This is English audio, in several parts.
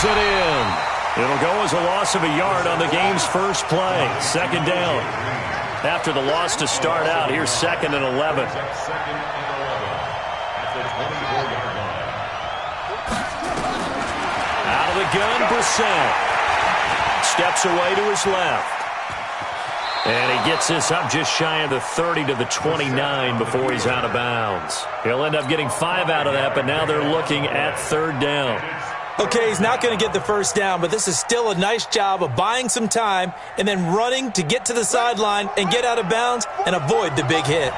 throws it in. It'll go as a loss of a yard on the game's first play. Second down. After the loss to start out, here's 2nd and 11. Out of the gun, Brissett. Steps away to his left. And he gets this up just shy of the 30 to the 29 before he's out of bounds. He'll end up getting 5 out of that, but now they're looking at 3rd down. Okay, he's not going to get the first down, but this is still a nice job of buying some time and then running to get to the sideline and get out of bounds and avoid the big hit.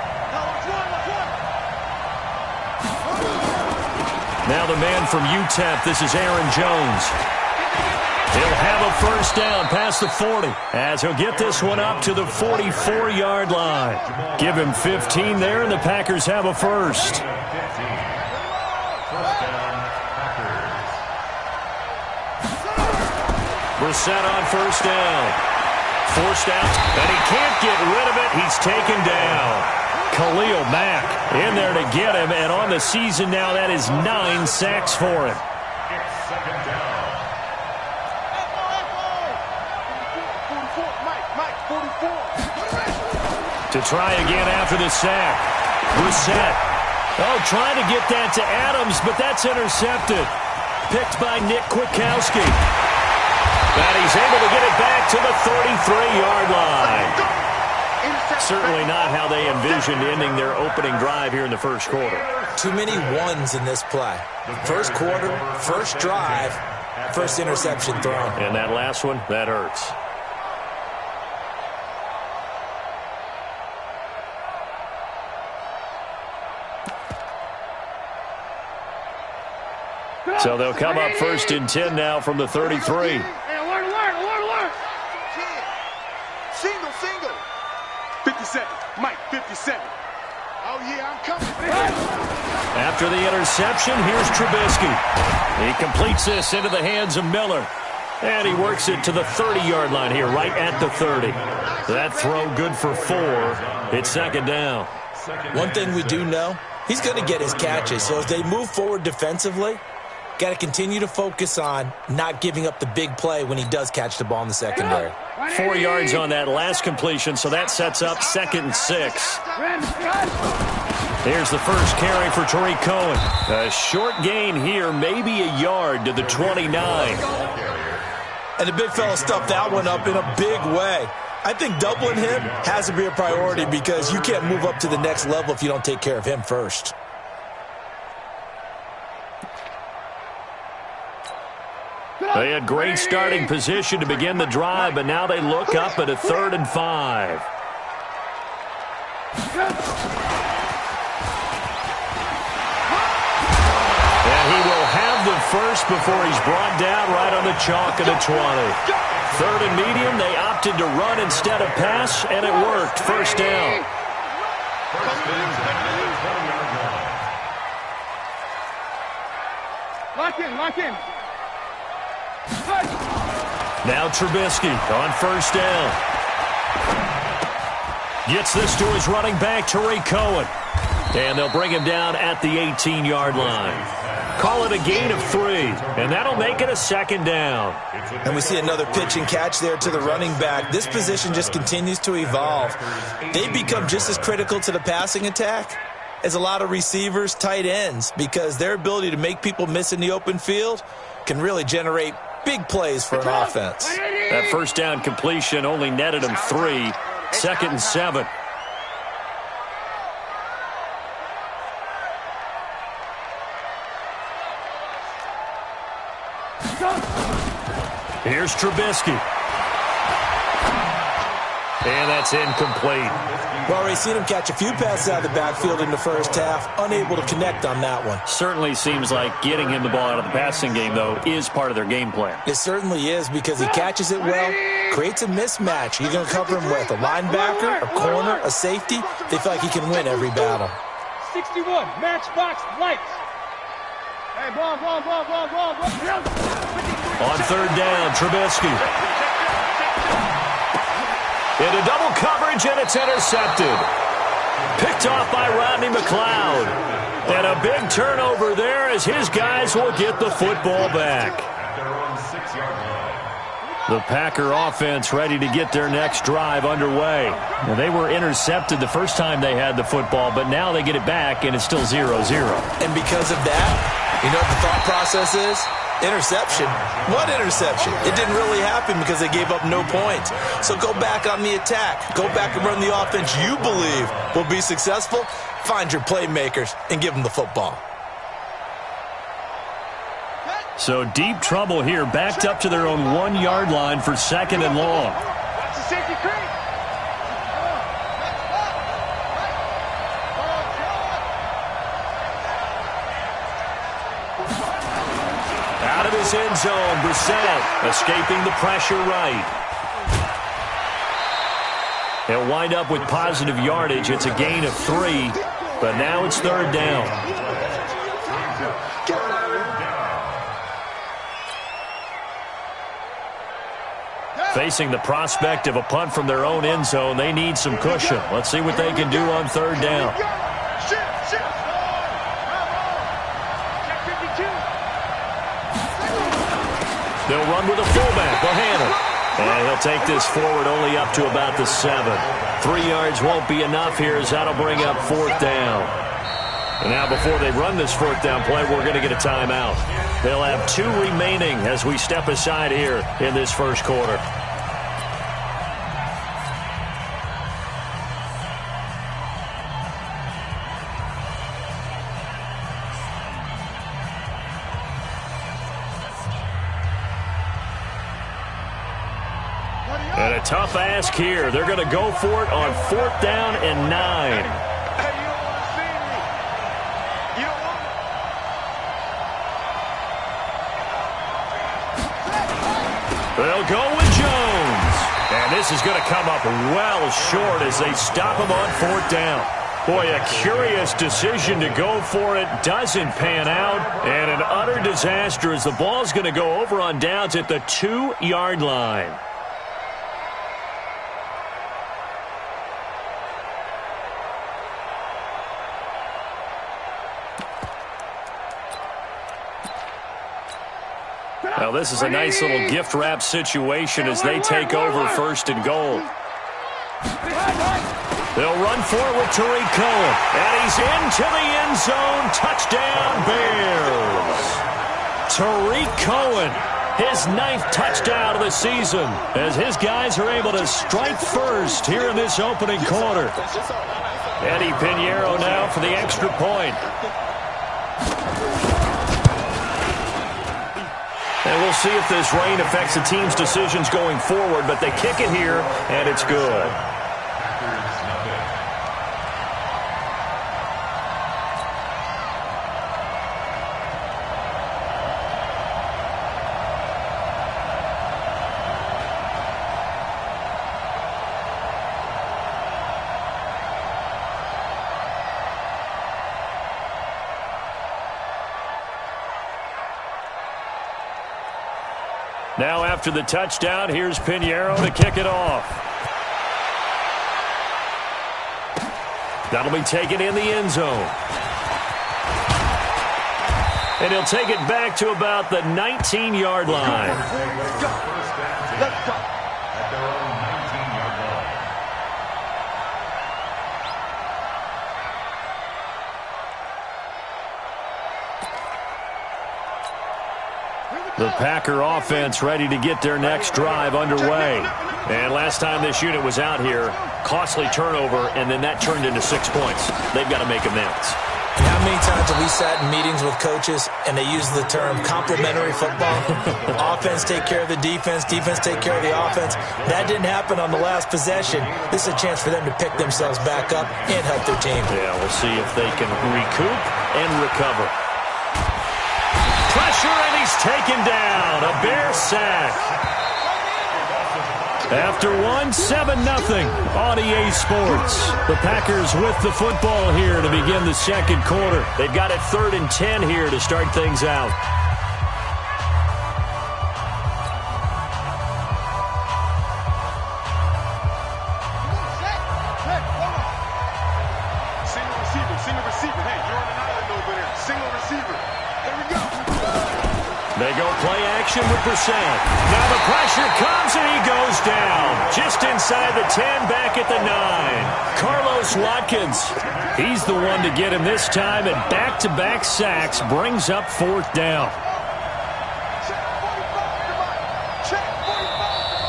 Now the man from UTEP, this is Aaron Jones. He'll have a first down past the 40 as he'll get this one up to the 44-yard line. Give him 15 there, and the Packers have a first. Brissett on first down. Forced out, and he can't get rid of it. He's taken down. Khalil Mack in there to get him, and on the season now, that is 9 sacks for him. To try again after the sack. Brissett. Oh, trying to get that to Adams, but that's intercepted. Picked by Nick Kwiatkowski. And he's able to get it back to the 33-yard line. Certainly not how they envisioned ending their opening drive here in the first quarter. Too many ones in this play. First quarter, first drive, first interception thrown. And that last one, that hurts. So they'll come up 1st and 10 now from the 33. Alert. Single. 57. Mike, 57. Oh, yeah, I'm coming. After the interception, here's Trubisky. He completes this into the hands of Miller. And he works it to the 30-yard line here, right at the 30. That throw good for 4. It's 2nd down. One thing we do know, he's going to get his catches. So as they move forward defensively, got to continue to focus on not giving up the big play when he does catch the ball in the secondary. 4 yards on that last completion, so that sets up 2nd and 6. Here's the first carry for Tariq Cohen. A short gain here, maybe a yard to the 29. And the big fella stuffed that one up in a big way. I think doubling him has to be a priority because you can't move up to the next level if you don't take care of him first. They had great starting position to begin the drive, but now they look up at a 3rd and 5. And he will have the first before he's brought down right on the chalk of the 20. 3rd and medium, they opted to run instead of pass, and it worked. First down. Lock in. Now Trubisky on first down. Gets this to his running back, Tariq Cohen. And they'll bring him down at the 18-yard line. Call it a gain of 3, and that'll make it a 2nd down. And we see another pitch and catch there to the running back. This position just continues to evolve. They become just as critical to the passing attack as a lot of receivers, tight ends, because their ability to make people miss in the open field can really generate big plays for an offense. That first down completion only netted him 3. 2nd and 7. Here's Trubisky. And that's incomplete. Well, we've seen him catch a few passes out of the backfield in the first half, unable to connect on that one. Certainly seems like getting him the ball out of the passing game, though, is part of their game plan. It certainly is because he catches it well, creates a mismatch. You're going to cover him with a linebacker, a corner, a safety. They feel like he can win every battle. 61, matchbox lights. Hey, ball. On 3rd down, Trubisky. Into double coverage, and it's intercepted. Picked off by Rodney McLeod. And a big turnover there as his guys will get the football back. The Packer offense ready to get their next drive underway. Now, they were intercepted the first time they had the football, but now they get it back, and it's still 0-0. And because of that, you know what the thought process is? Interception. What interception? It didn't really happen because they gave up no points. So go back on the attack. Go back and run the offense you believe will be successful. Find your playmakers and give them the football. So deep trouble here, backed up to their own 1-yard line for 2nd and long. That's the safety creek. Out of his end zone, Brissett escaping the pressure right. He'll wind up with positive yardage. It's a gain of 3, but now it's 3rd down. Facing the prospect of a punt from their own end zone, they need some cushion. Let's see what they can do on 3rd down. They'll run with a fullback, Bohannon. And he'll take this forward only up to about the 7. 3 yards won't be enough here as that'll bring up 4th down. And now before they run this 4th down play, we're going to get a timeout. They'll have 2 remaining as we step aside here in this first quarter. And a tough ask here. They're going to go for it on 4th down and 9. They'll go with Jones. And this is going to come up well short as they stop him on 4th down. Boy, a curious decision to go for it. Doesn't pan out. And an utter disaster as the ball's going to go over on downs at the 2-yard line. Now, this is a nice little gift wrap situation as they take over 1st and goal. They'll run for it with Tariq Cohen. And he's into the end zone. Touchdown, Bears. Tariq Cohen, his 9th touchdown of the season, as his guys are able to strike first here in this opening quarter. Eddie Pinheiro now for the extra point. And we'll see if this rain affects the team's decisions going forward, but they kick it here, and it's good. Now after the touchdown, here's Pinheiro to kick it off. That'll be taken in the end zone. And he'll take it back to about the 19-yard line. Let's go. The Packer offense ready to get their next drive underway. And last time this unit was out here, costly turnover, and then that turned into 6 points. They've got to make amends. How many times have we sat in meetings with coaches and they use the term complementary football? Offense take care of the defense, defense take care of the offense. That didn't happen on the last possession. This is a chance for them to pick themselves back up and help their team. Yeah, we'll see if they can recoup and recover. Pressure, and he's taken down. A Bear sack. After 7-0 on EA Sports. The Packers with the football here to begin the second quarter. They've got it 3rd and 10 here to start things out. Single receiver. Hey, you're on an island over there. Single receiver. There we go. They go play action. formation with Brissett. Now the pressure comes, and he goes down. Just inside the 10, back at the 9. Carlos Watkins. He's the one to get him this time, and back-to-back sacks brings up 4th down.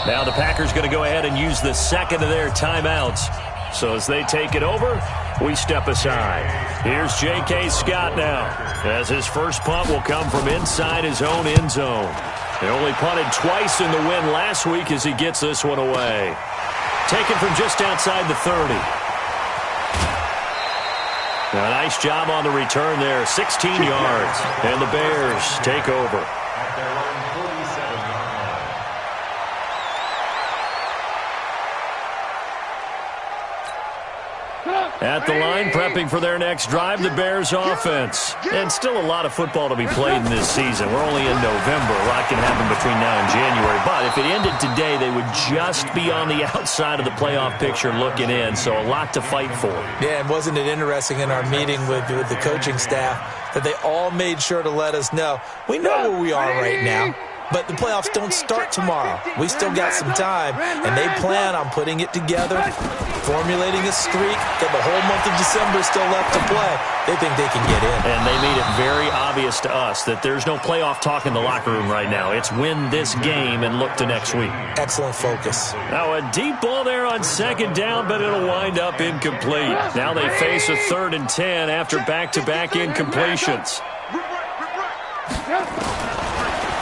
Now the Packers going to go ahead and use the second of their timeouts. So as they take it over, we step aside. Here's J.K. Scott now, as his first punt will come from inside his own end zone. They only punted twice in the win last week as he gets this one away. Taken from just outside the 30. A nice job on the return there, 16 yards. And the Bears take over. At the line, prepping for their next drive, the Bears offense. And still a lot of football to be played in this season. We're only in November. A lot can happen between now and January. But if it ended today, they would just be on the outside of the playoff picture looking in. So a lot to fight for. Yeah, and wasn't it interesting in our meeting with the coaching staff that they all made sure to let us know, we know where we are right now. But the playoffs don't start tomorrow. We still got some time, and they plan on putting it together, formulating a streak, got the whole month of December still left to play. They think they can get in. And they made it very obvious to us that there's no playoff talk in the locker room right now. It's win this game and look to next week. Excellent focus. Now a deep ball there on 2nd down, but it'll wind up incomplete. Now they face a 3rd and 10 after back-to-back incompletions.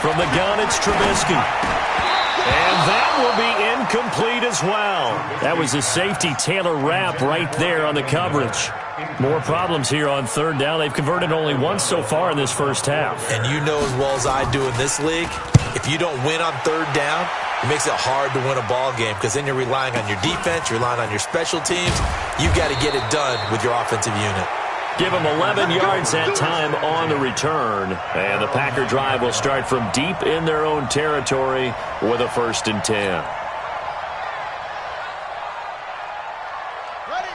From the gun, it's Trubisky. And that will be incomplete as well. That was a safety Taylor Rapp right there on the coverage. More problems here on 3rd down. They've converted only once so far in this first half. And you know as well as I do in this league, if you don't win on 3rd down, it makes it hard to win a ball game because then you're relying on your defense, you're relying on your special teams. You've got to get it done with your offensive unit. Give them 11 yards that time on the return. And the Packer drive will start from deep in their own territory with a 1st and 10.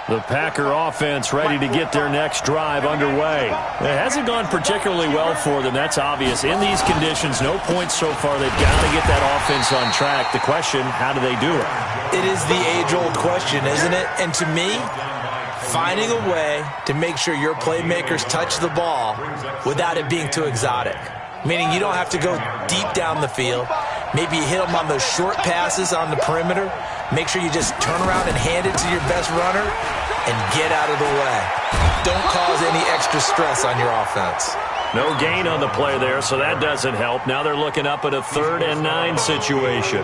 The Packer offense ready to get their next drive underway. It hasn't gone particularly well for them. That's obvious. In these conditions, no points so far. They've got to get that offense on track. The question, how do they do it? It is the age-old question, isn't it? And to me, finding a way to make sure your playmakers touch the ball without it being too exotic. Meaning you don't have to go deep down the field. Maybe you hit them on those short passes on the perimeter. Make sure you just turn around and hand it to your best runner and get out of the way. Don't cause any extra stress on your offense. No gain on the play there, so that doesn't help. Now they're looking up at a 3rd and 9 situation.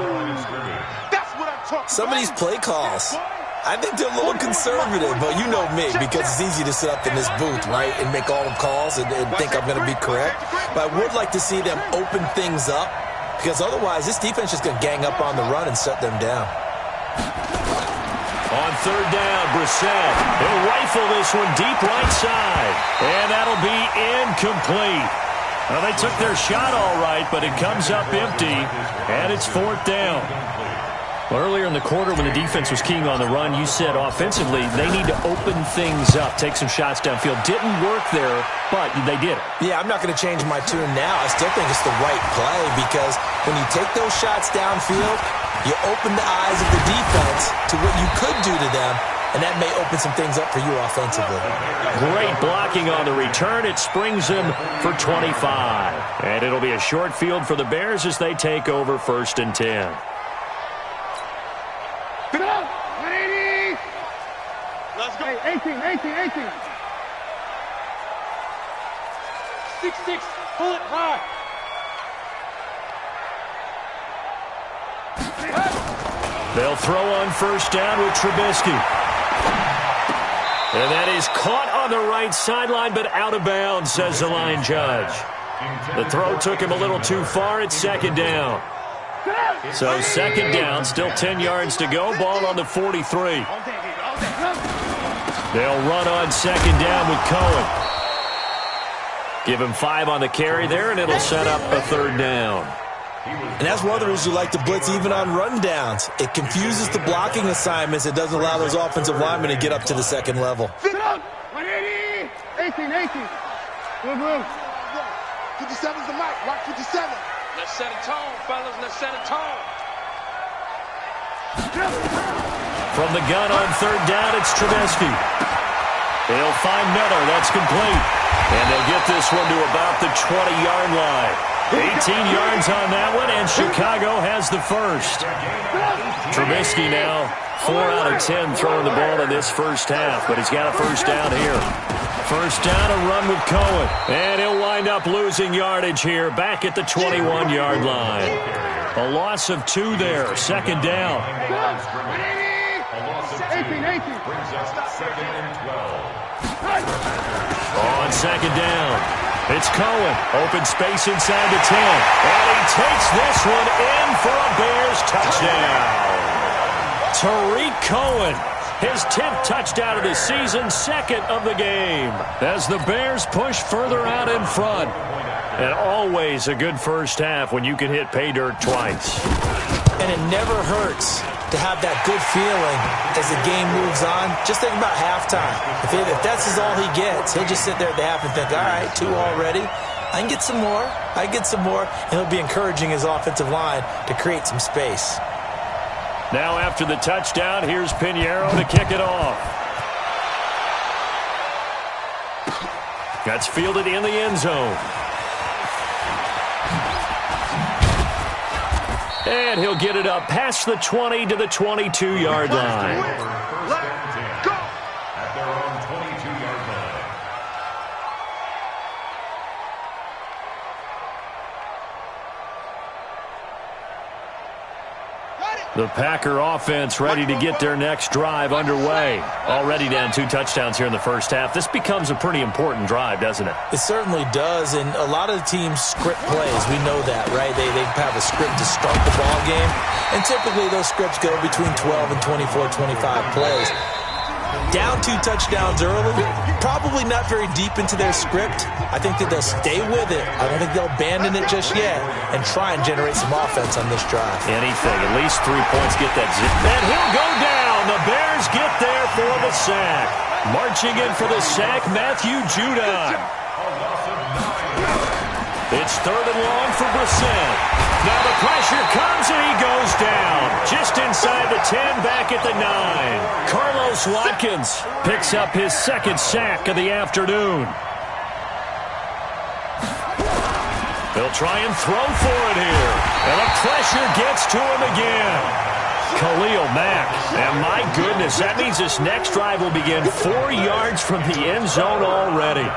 Some of these play calls, I think they're a little conservative, but you know me, because it's easy to sit up in this booth, right, and make all the calls and think I'm going to be correct. But I would like to see them open things up, because otherwise this defense is going to gang up on the run and shut them down. On 3rd down, Brissett. He'll rifle this one deep right side, and that'll be incomplete. Well, they took their shot all right, but it comes up empty, and it's 4th down. Well, earlier in the quarter when the defense was keying on the run, you said offensively they need to open things up, take some shots downfield. Didn't work there, but they did it. Yeah, I'm not going to change my tune now. I still think it's the right play because when you take those shots downfield, you open the eyes of the defense to what you could do to them, and that may open some things up for you offensively. Great blocking on the return. It springs him for 25. And it'll be a short field for the Bears as they take over 1st and 10. Get up! 180! Let's go! Hey, 18. 6-6, pull it high. They'll throw on 1st down with Trubisky. And that is caught on the right sideline, but out of bounds, says the line judge. The throw took him a little too far. It's 2nd down. So 2nd down, still 10 yards to go. Ball on the 43. They'll run on 2nd down with Cohen. Give him 5 on the carry there, and it'll set up a 3rd down. And that's one of the reasons you like to blitz even on rundowns. It confuses the blocking assignments. It doesn't allow those offensive linemen to get up to the 2nd level. 180! 18. Good move. 57's the mic. Watch 57. Let's set a tone, fellas. Let's set a tone. From the gun on third down, it's Trubisky. He'll find Miller. That's complete. And they'll get this one to about the 20-yard line. 18 yards on that one, and Chicago has the first. Trubisky now 4 out of 10 throwing the ball in this first half, but he's got a first down here. First down, a run with Cohen. And he'll wind up losing yardage here, back at the 21-yard line. A loss of 2 there, second down. 18. On second down, it's Cohen. Open space inside the 10. And he takes this one in for a Bears touchdown. Tariq Cohen, his 10th touchdown of the season, second of the game, as the Bears push further out in front. And always a good first half when you can hit pay dirt twice. And it never hurts to have that good feeling as the game moves on. Just think about halftime. If that's all he gets, he'll just sit there at the half and think, all right, 2 already. I can get some more. And he'll be encouraging his offensive line to create some space. Now after the touchdown, here's Pinheiro to kick it off. That's fielded in the end zone. And he'll get it up past the 20 to the 22-yard line. Let's go. At their own 22-yard line. The Packer offense ready to get their next drive underway. Already down 2 touchdowns here in the first half. This becomes a pretty important drive, doesn't it? It certainly does, and a lot of the teams script plays. We know that, right? They have a script to start the ball game, and typically those scripts go between 12 and 24, 25 plays. Down 2 touchdowns early, probably not very deep into their script. I think that they'll stay with it. I don't think they'll abandon it just yet and try and generate some offense on this drive. Anything, at least 3 points, get that zip. And he'll go down. The Bears get there for the sack. Marching in for the sack, Matthew Judon. It's 3rd and long for Brissett. Now the pressure comes and he goes down. Just inside the 10, back at the 9. Carlos Watkins picks up his 2nd sack of the afternoon. They'll try and throw for it here. And the pressure gets to him again. Khalil Mack. And my goodness, that means this next drive will begin 4 yards from the end zone already.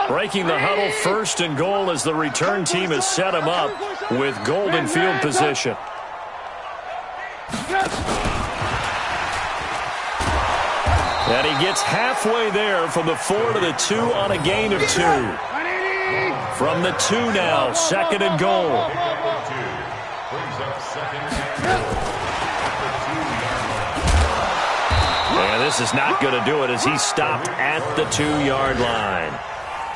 Breaking the huddle, 1st and goal as the return team has set him up with golden field position. And he gets halfway there from the 4 to the 2 on a gain of 2. From the 2 now, 2nd and goal. And this is not going to do it as he's stopped at the 2-yard line.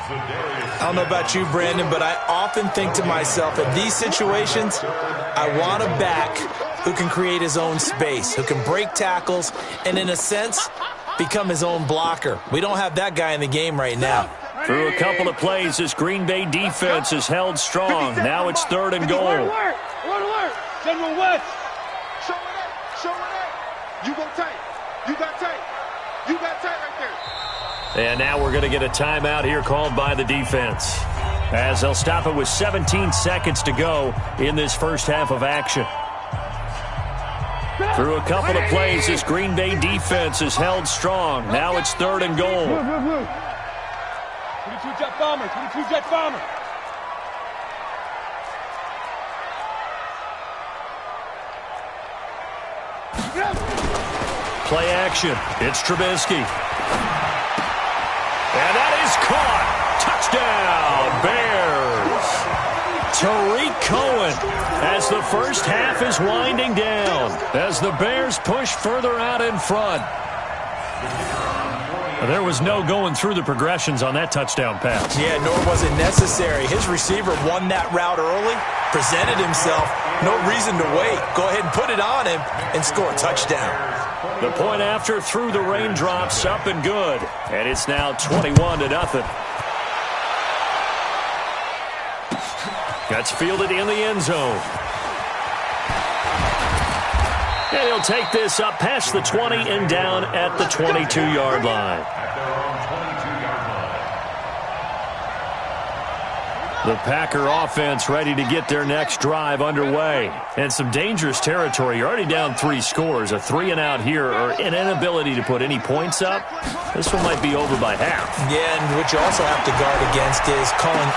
I don't know about you, Brandon, but I often think to myself, in these situations, I want a back who can create his own space, who can break tackles, and in a sense, become his own blocker. We don't have that guy in the game right now. Through a couple of plays, this Green Bay defense is held strong. Now it's 3rd and goal. Alert. General West. Show it up. You go tight. You got tight right there. And now we're going to get a timeout here called by the defense, as they'll stop it with 17 seconds to go in this first half of action. Through a couple of plays, this Green Bay defense is held strong. Now it's 3rd and goal. 22 jet bomber. Play action. It's Trubisky. And that is caught. Touchdown, Bears. Tariq Cohen as the first half is winding down, as the Bears push further out in front. There was no going through the progressions on that touchdown pass. Yeah, nor was it necessary. His receiver won that route early, presented himself, No reason to wait. Go ahead and put it on him and score a touchdown. The point after through the raindrops, up and good. And it's now 21-0. That's fielded in the end zone. And he'll take this up past the 20 and down at the 22-yard line. The Packer offense ready to get their next drive underway. And some dangerous territory. You're already down 3 scores. A 3-and-out here or an inability to put any points up. This one might be over by half. Yeah, and what you also have to guard against is calling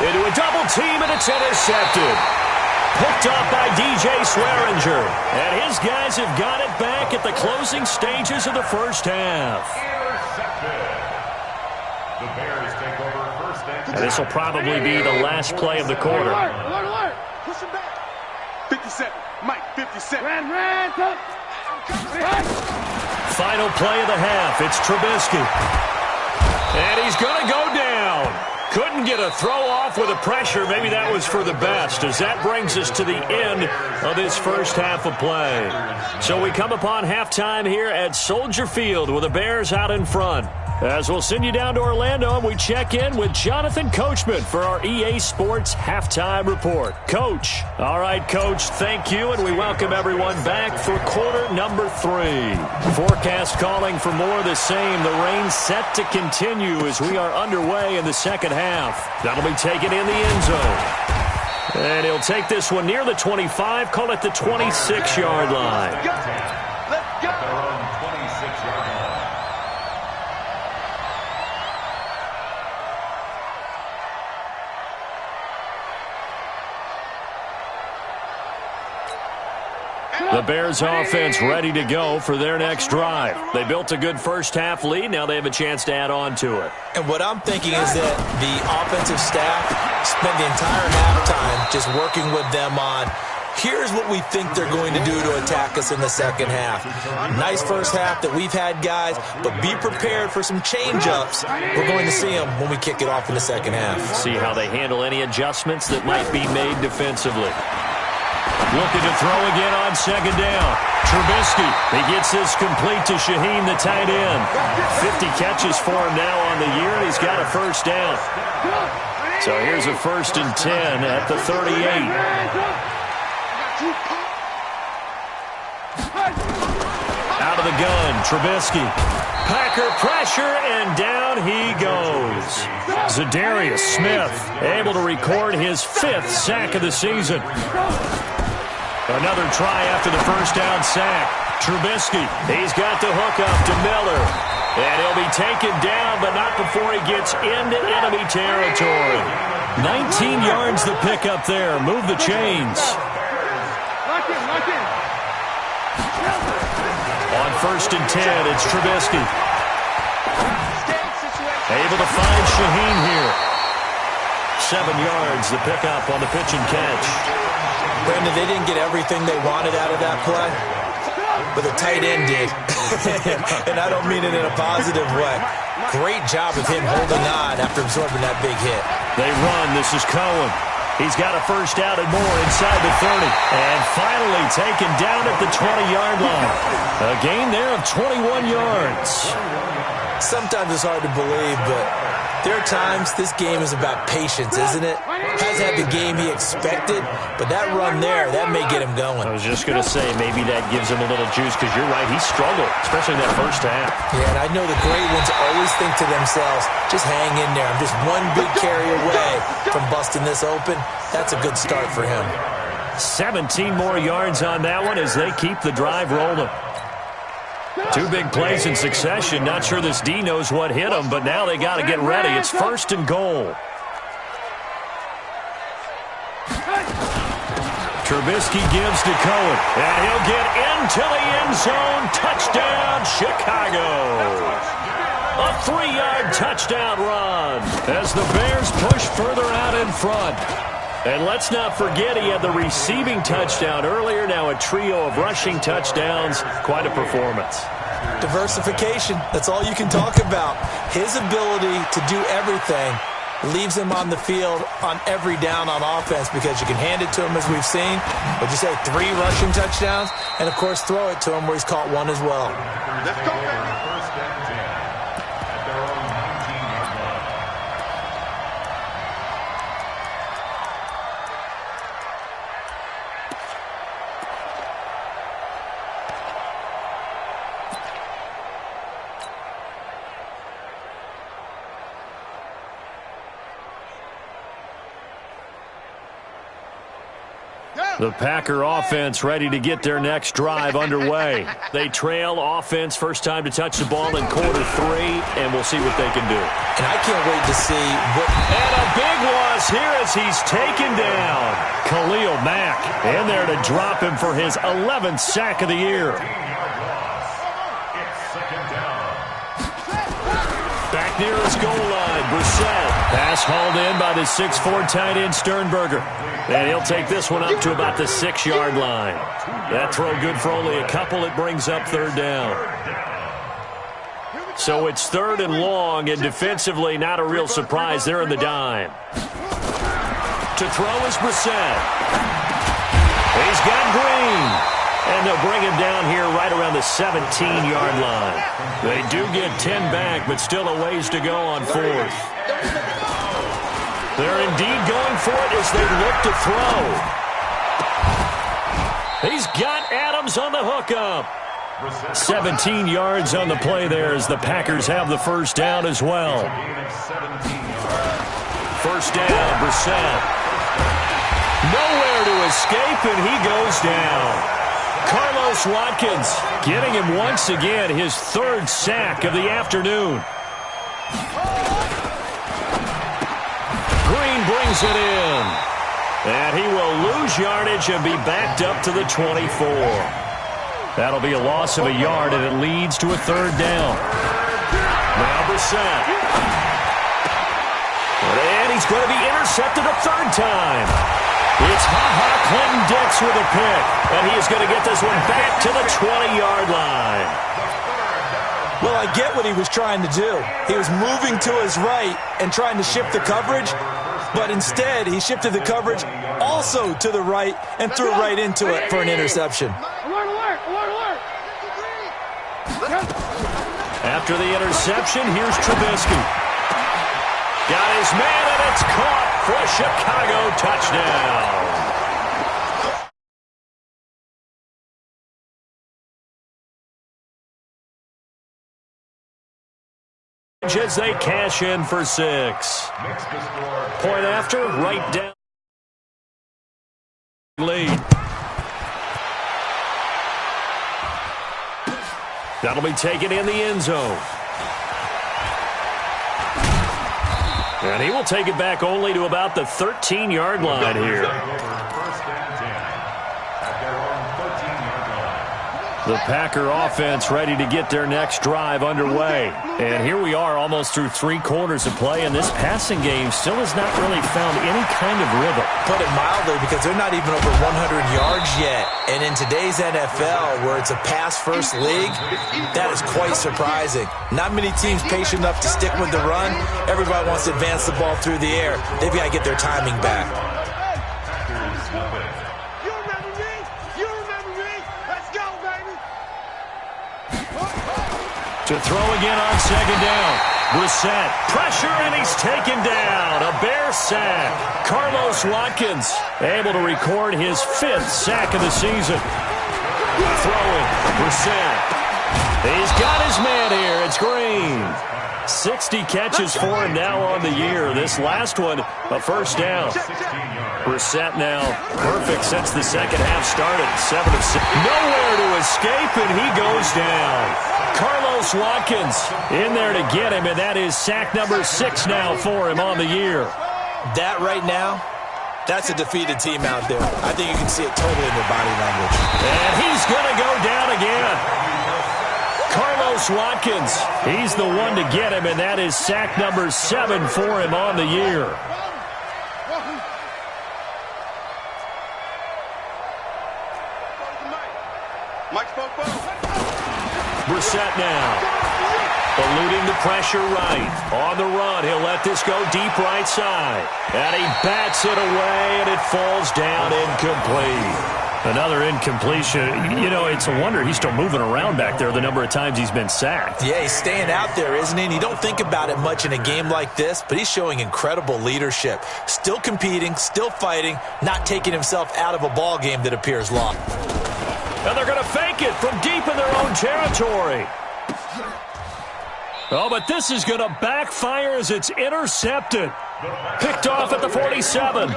into a double team, and it's intercepted. Picked up by DJ Swearinger. And his guys have got it back at the closing stages of the first half. The Bears take over first and this will probably be the last play of the quarter. Alert. Push him back. 57. Mike, 57. Ran. Final play of the half. It's Trubisky. And he's going to go down. Couldn't get a throw off with the pressure. Maybe that was for the best, as that brings us to the end of this first half of play. So we come upon halftime here at Soldier Field with the Bears out in front. As we'll send you down to Orlando, and we check in with Jonathan Coachman for our EA Sports Halftime Report. Coach. All right, Coach, thank you, and we welcome everyone back for quarter number 3. Forecast calling for more of the same. The rain set to continue as we are underway in the second half. That'll be taken in the end zone. And he'll take this one near the 25, call it the 26-yard line. Let's go. The Bears offense ready to go for their next drive. They built a good first half lead. Now they have a chance to add on to it. And what I'm thinking is that the offensive staff spent the entire halftime just working with them on, here's what we think they're going to do to attack us in the second half. Nice first half that we've had, guys, but be prepared for some change-ups. We're going to see them when we kick it off in the second half. See how they handle any adjustments that might be made defensively. Looking to throw again on second down. Trubisky, he gets this complete to Shaheen, the tight end. 50 catches for him now on the year, and he's got a first down. So here's a 1st and 10 at the 38. Out of the gun, Trubisky. Packer pressure, and down he goes. Zadarius Smith able to record his 5th sack of the season. Another try after the first down sack. Trubisky, he's got the hook up to Miller. And he'll be taken down, but not before he gets into enemy territory. 19 yards the pick up there. Move the chains. Lock in. On 1st and 10, it's Trubisky. Able to find Shaheen here. 7 yards the pickup on the pitch and catch. Brandon, they didn't get everything they wanted out of that play, but the tight end did. And I don't mean it in a positive way. Great job of him holding on after absorbing that big hit. They run. This is Cohen. He's got a first down and more inside the 30. And finally taken down at the 20-yard line. A gain there of 21 yards. Sometimes it's hard to believe, but there are times this game is about patience, isn't it? Hasn't had the game he expected, but that run there, that may get him going. I was just going to say, maybe that gives him a little juice, because you're right, he struggled, especially in that first half. Yeah, and I know the great ones always think to themselves, just hang in there. I'm just one big carry away from busting this open. That's a good start for him. 17 more yards on that one as they keep the drive rolling. 2 big plays in succession. Not sure this D knows what hit him, but now they got to get ready. It's 1st and goal. Trubisky gives to Cohen, and he'll get into the end zone. Touchdown, Chicago. A 3-yard touchdown run as the Bears push further out in front. And let's not forget he had the receiving touchdown earlier. Now a trio of rushing touchdowns. Quite a performance. Diversification. That's all you can talk about. His ability to do everything leaves him on the field on every down on offense because you can hand it to him, as we've seen. What'd you say, 3 rushing touchdowns? And, of course, throw it to him where he's caught 1 as well. Let's go, baby. First and 10 at their own 19-yard line. The Packer offense ready to get their next drive underway. They trail offense, first time to touch the ball in quarter 3, and we'll see what they can do. And I can't wait to see what... And a big loss here as he's taken down. Khalil Mack in there to drop him for his 11th sack of the year. 15-yard loss. It's second down. Back near his goal line, Brissett. Pass hauled in by the 6'4" tight end Sternberger. And he'll take this one up to about the 6-yard line. That throw good for only a couple. It brings up third down. So it's 3rd and long, and defensively not a real surprise. They're in the dime. To throw is Brissett. He's got Green. And they'll bring him down here right around the 17-yard line. They do get 10 back, but still a ways to go on 4th. They're indeed going for it as they look to throw. He's got Adams on the hookup. 17 yards on the play there as the Packers have the first down as well. First down, Brissett. Nowhere to escape, and he goes down. Carlos Watkins getting him once again his 3rd sack of the afternoon. Green brings it in. And he will lose yardage and be backed up to the 24. That'll be a loss of a yard, and it leads to a 3rd down. Now Brissett. And he's going to be intercepted a 3rd time. It's Clinton Dix with a pick, and he is going to get this one back to the 20-yard line. Well, I get what he was trying to do. He was moving to his right and trying to shift the coverage, but instead he shifted the coverage also to the right and threw right into it for an interception. Alert, alert, alert, alert. After the interception, here's Trubisky. Got his man, and it's caught for a Chicago touchdown. As they cash in for 6. Point after, right down. Lead. That'll be taken in the end zone. And he will take it back only to about the 13-yard line here. First and 10 at their own 13-yard line. The Packer offense ready to get their next drive underway. And here we are almost through 3 quarters of play, and this passing game still has not really found any kind of rhythm. Put it mildly, because they're not even over 100 yards yet. And in today's NFL, where it's a pass-first league, that is quite surprising. Not many teams patient enough to stick with the run. Everybody wants to advance the ball through the air. They've got to get their timing back. You remember me? You remember me? Let's go, baby. To throw again on 2nd down. Brissett, pressure, and he's taken down. A Bear sack. Carlos Watkins able to record his 5th sack of the season. Throwing, Brissett. He's got his man here. It's Green. 60 catches for him now on the year. This last one, a first down. Brissett now perfect since the second half started. 7 of 6. Nowhere to escape, and he goes down. Carlos Watkins in there to get him, and that is sack number 6 now for him on the year. That right now, that's a defeated team out there. I think you can see it totally in their body language. And he's going to go down again. Carlos Watkins, he's the one to get him, and that is sack number 7 for him on the year. Brissett now. Eluding the pressure right. On the run, he'll let this go deep right side. And he bats it away, and it falls down incomplete. Another incompletion. You know, it's a wonder he's still moving around back there the number of times he's been sacked. Yeah, he's staying out there, isn't he? And you don't think about it much in a game like this, but he's showing incredible leadership. Still competing, still fighting, not taking himself out of a ball game that appears lost. And they're going to fake it from deep in their own territory. Oh, but this is going to backfire as it's intercepted. Picked off at the 47.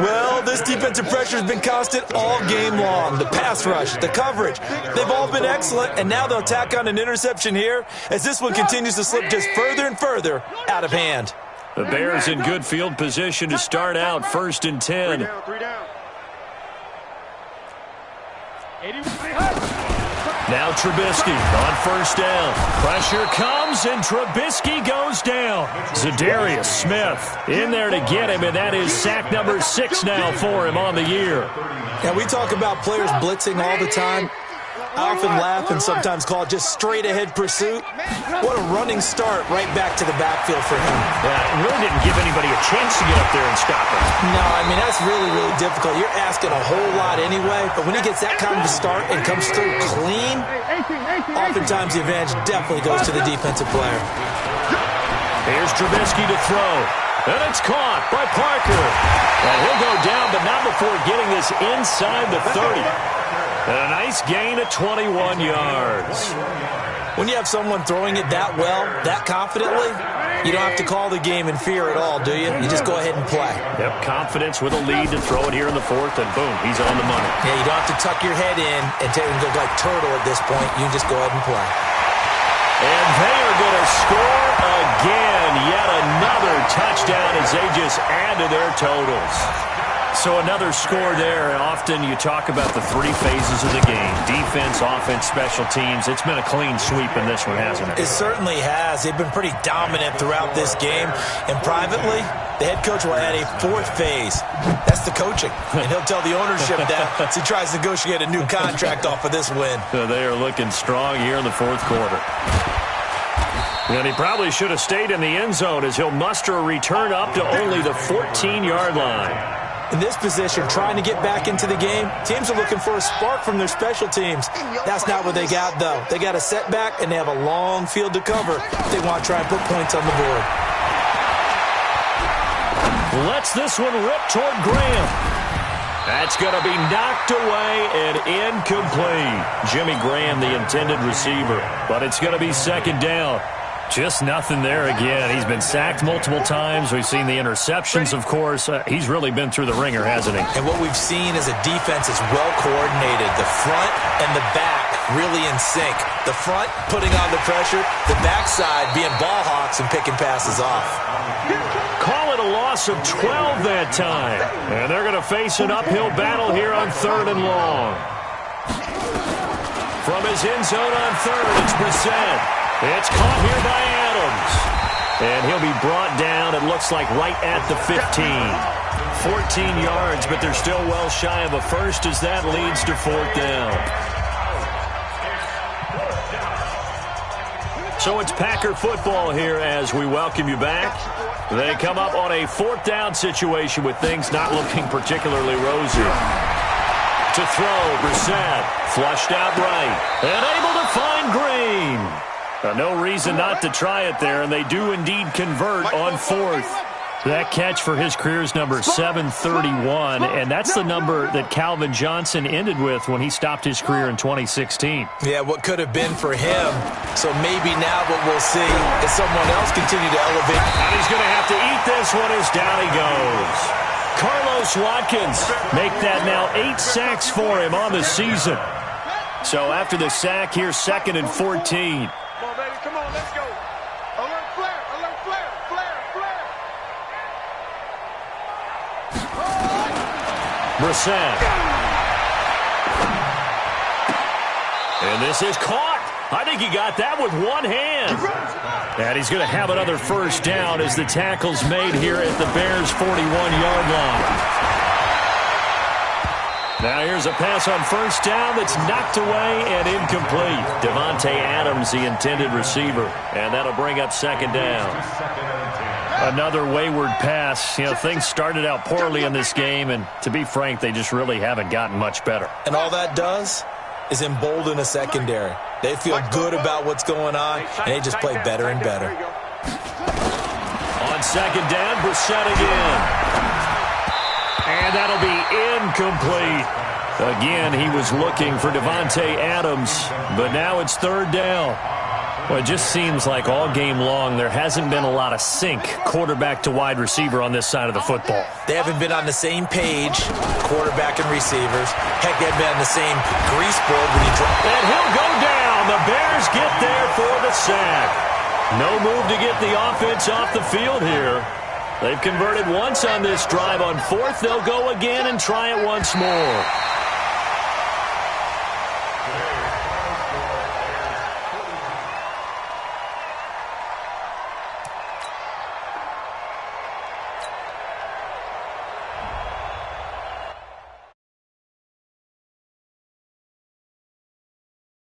Well, this defensive pressure has been constant all game long. The pass rush, the coverage, they've all been excellent, and now they'll tack on an interception here as this one continues to slip just further and further out of hand. The Bears in good field position to start out 1st and 10. 3 down. Now Trubisky on 1st down. Pressure comes, and Trubisky goes down. Zadarius Smith in there to get him, and that is sack number 6 now for him on the year. Yeah, we talk about players blitzing all the time. I often laugh and sometimes call it just straight-ahead pursuit. What a running start right back to the backfield for him. Yeah, it really didn't give anybody a chance to get up there and stop him. No, I mean, that's really, really difficult. You're asking a whole lot anyway, but when he gets that kind of a start and comes through clean, oftentimes the advantage definitely goes to the defensive player. Here's Trubisky to throw. And it's caught by Parker. And he'll go down, but not before getting this inside the 30. And a nice gain of 21 yards. When you have someone throwing it that well, that confidently, you don't have to call the game in fear at all, do you? You just go ahead and play. Yep, confidence with a lead to throw it here in the 4th, and boom, he's on the money. Yeah, you don't have to tuck your head in and take and go like turtle at this point. You can just go ahead and play. And they are going to score again. Yet another touchdown as they just add to their totals. So another score there, and often you talk about the 3 phases of the game. Defense, offense, special teams. It's been a clean sweep in this one, hasn't it? It certainly has. They've been pretty dominant throughout this game. And privately, the head coach will add a 4th phase. That's the coaching. And he'll tell the ownership that as he tries to negotiate a new contract off of this win. So they are looking strong here in the 4th quarter. And he probably should have stayed in the end zone as he'll muster a return up to only the 14-yard line. In this position, trying to get back into the game, teams are looking for a spark from their special teams. That's not what they got, though. They got a setback, and they have a long field to cover if they want to try and put points on the board. Lets this one rip toward Graham. That's going to be knocked away and incomplete. Jimmy Graham, the intended receiver, but it's going to be 2nd down. Just nothing there again. He's been sacked multiple times. We've seen the interceptions, of course. He's really been through the ringer, hasn't he? And what we've seen is a defense that's well coordinated. The front and the back really in sync. The front putting on the pressure. The backside being ball hawks and picking passes off. Call it a loss of 12 that time. And they're going to face an uphill battle here on 3rd and long. From his end zone on 3rd, it's Brissett. It's caught here by Adams. And he'll be brought down, it looks like, right at the 15. 14 yards, but they're still well shy of a first as that leads to 4th down. So it's Packer football here as we welcome you back. They come up on a 4th down situation with things not looking particularly rosy. To throw, Brissett, flushed out right, and able to find Green. No reason not to try it there, and they do indeed convert on 4th. That catch for his career's number 731, and that's the number that Calvin Johnson ended with when he stopped his career in 2016. Yeah, what could have been for him. So maybe now what we'll see is someone else continue to elevate. And he's going to have to eat this one as down he goes. Carlos Watkins make that now 8 sacks for him on the season. So after the sack here, 2nd and 14. Come on, baby. Come on, let's go. Alert flare, alert flare, flare, flare. Brissett. And this is caught. I think he got that with one hand. And he's going to have another 1st down as the tackle's made here at the Bears' 41-yard line. Now here's a pass on first down that's knocked away and incomplete. Davante Adams, the intended receiver. And that'll bring up second down. Another wayward pass. You know, things started out poorly in this game, and to be frank, they just really haven't gotten much better. And all that does is embolden a secondary. They feel good about what's going on, and they just play better and better. On second down, Brissett again. And that'll be incomplete. Again, he was looking for Davante Adams, but now it's third down. Well, it just seems like all game long there hasn't been a lot of sync quarterback to wide receiver on this side of the football. They haven't been on the same page, quarterback and receivers. Heck, they haven't been on the same grease board when he dropped. And he'll go down. The Bears get there for the sack. No move to get the offense off the field here. They've converted once on this drive. On fourth, they'll go again and try it once more.